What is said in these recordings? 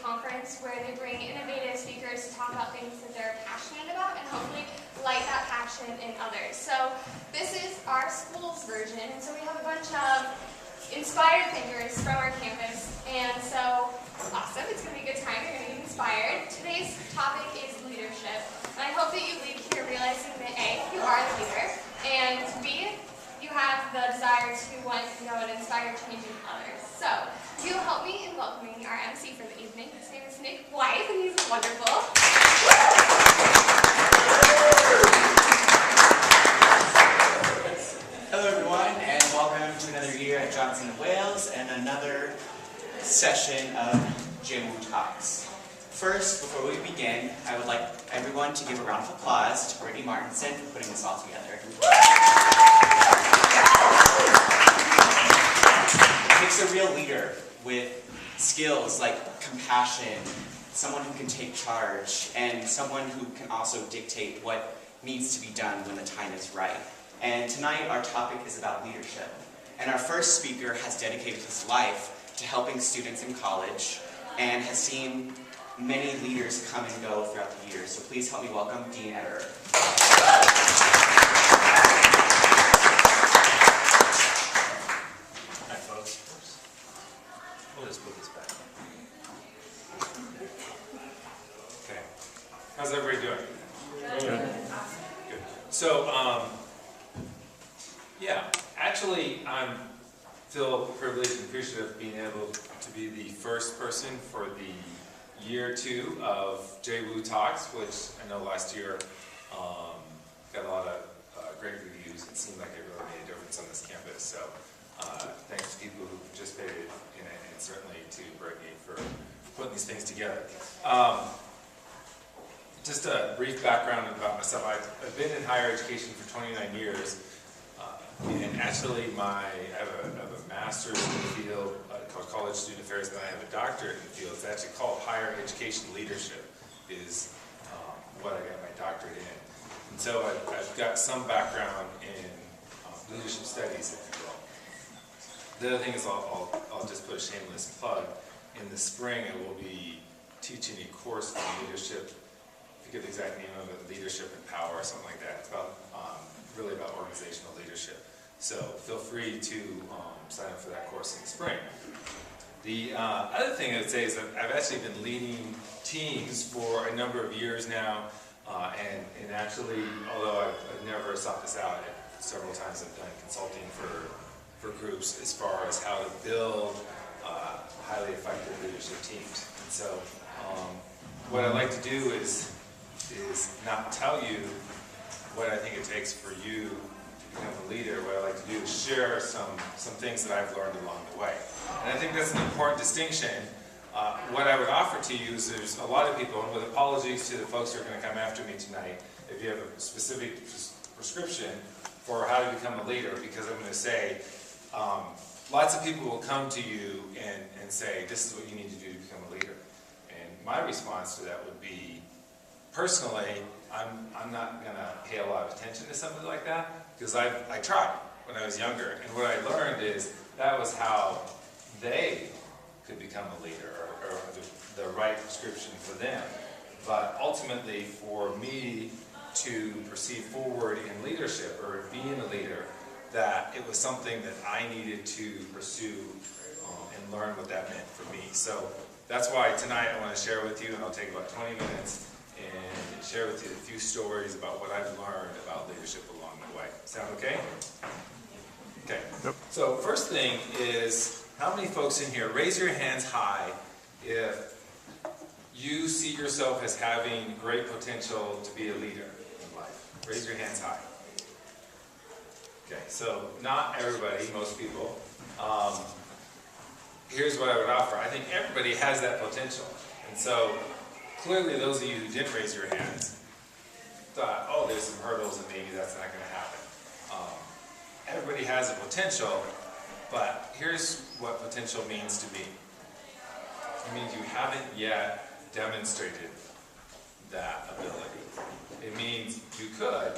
conference where they bring innovative speakers to talk about things that they're passionate about and hopefully light that passion in others. So this is our school's version, and so we have a bunch of inspired thinkers from our campus, and so awesome, it's going to be a good time, you're going to get inspired. Today's topic is leadership, and I hope that you leave here realizing that A, you are the leader, and B, you have the desire to want to know and inspire change in others. So, if you'll help me in welcoming our MC for the evening. His name is Nick White, and he's wonderful. Hello everyone, and welcome to another year at Johnson & Wales and another session of JWUTalks. First, before we begin, I would like everyone to give a round of applause to Brittany Martinson for putting this all together. It takes a real leader with skills like compassion, someone who can take charge, and someone who can also dictate what needs to be done when the time is right. And tonight our topic is about leadership. And our first speaker has dedicated his life to helping students in college and has seen many leaders come and go throughout the years. So please help me welcome Dean Ederer. Hi folks. We'll just put this back. Okay. How's everybody doing? Good. Good. So, yeah, actually, I feel privileged and appreciative of being able to be the first person for the year 2 of JWUTalks, which I know last year got a lot of great reviews. It seemed like it really made a difference on this campus. So thanks to people who participated in it, and certainly to Brittany for putting these things together. Just a brief background about myself. I've been in higher education for 29 years. And actually, I have a master's in the field called College Student Affairs, and then I have a doctorate in the field. It's actually called Higher Education Leadership, is what I got my doctorate in. And so I've got some background in leadership studies, if you will. The other thing is I'll just put a shameless plug. In the spring, I will be teaching a course on leadership. I forget the exact name of it, Leadership and Power, or something like that. It's about really about organizational leadership. So feel free to sign up for that course in the spring. The other thing I would say is that I've actually been leading teams for a number of years now, and actually, although I've never sought this out, several times I've done consulting for groups as far as how to build highly effective leadership teams. And so what I'd like to do is not tell you what I think it takes for you to become a leader. What I like to do is share some things that I've learned along the way. And I think that's an important distinction. What I would offer to you is there's a lot of people, and with apologies to the folks who are going to come after me tonight, if you have a specific prescription for how to become a leader, because I'm going to say lots of people will come to you and say, this is what you need to do to become a leader. And my response to that would be, personally, I'm not going to pay a lot of attention to something like that, because I tried when I was younger, and what I learned is that was how they could become a leader, or the right prescription for them. But ultimately, for me to proceed forward in leadership, or being a leader, that it was something that I needed to pursue and learn what that meant for me. So that's why tonight I want to share with you, and I'll take about 20 minutes, and share with you a few stories about what I've learned about leadership along the way. Sound okay? Okay. Yep. So first thing is, how many folks in here, raise your hands high if you see yourself as having great potential to be a leader in life? Raise your hands high. Okay, so not everybody, most people. Here's what I would offer. I think everybody has that potential. And so clearly, those of you who didn't raise your hands thought, oh, there's some hurdles and maybe that's not going to happen. Everybody has a potential, but here's what potential means to me. It means you haven't yet demonstrated that ability. It means you could,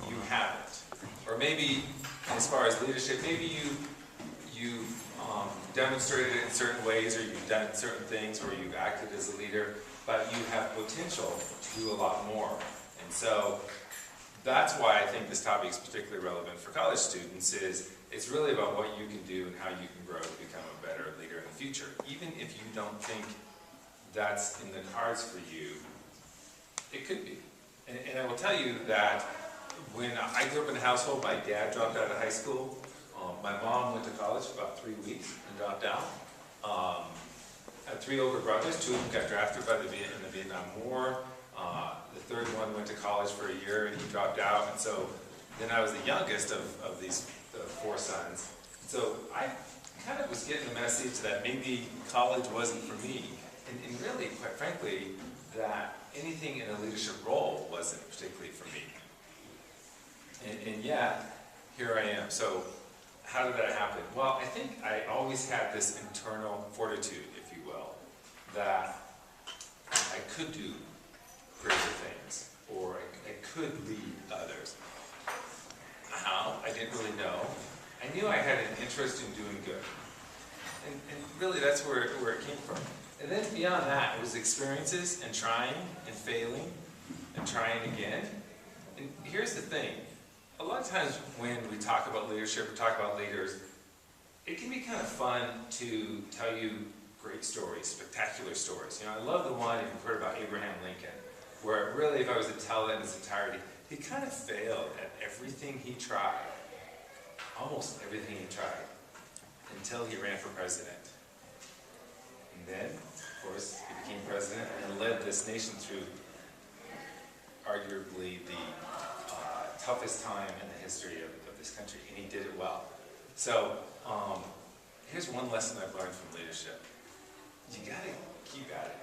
you haven't. Or maybe, as far as leadership, maybe you've demonstrated it in certain ways, or you've done certain things, or you've acted as a leader, but you have potential to do a lot more. And so that's why I think this topic is particularly relevant for college students, is it's really about what you can do and how you can grow to become a better leader in the future. Even if you don't think that's in the cards for you, it could be. And I will tell you that when I grew up in a household, my dad dropped out of high school. My mom went to college for about 3 weeks and dropped out. I had 3 older brothers. 2 of them got drafted in the Vietnam War. The third one went to college for a year and he dropped out. And so then I was the youngest of these 4 sons. So I kind of was getting the message that maybe college wasn't for me. And really, quite frankly, that anything in a leadership role wasn't particularly for me. And yet, here I am. So how did that happen? Well, I think I always had this internal fortitude, if you will, that I could do greater things, or I could lead others. How? I didn't really know. I knew I had an interest in doing good. And really, that's where it came from. And then beyond that, it was experiences and trying and failing and trying again. And here's the thing. A lot of times when we talk about leadership, we talk about leaders, it can be kind of fun to tell you great stories, spectacular stories. You know, I love the one you've heard about Abraham Lincoln, where really, if I was to tell it in its entirety, he kind of failed at everything he tried, almost everything he tried, until he ran for president. And then, of course, he became president and led this nation through arguably the toughest time in the history of this country, and he did it well. So, here's one lesson I've learned from leadership.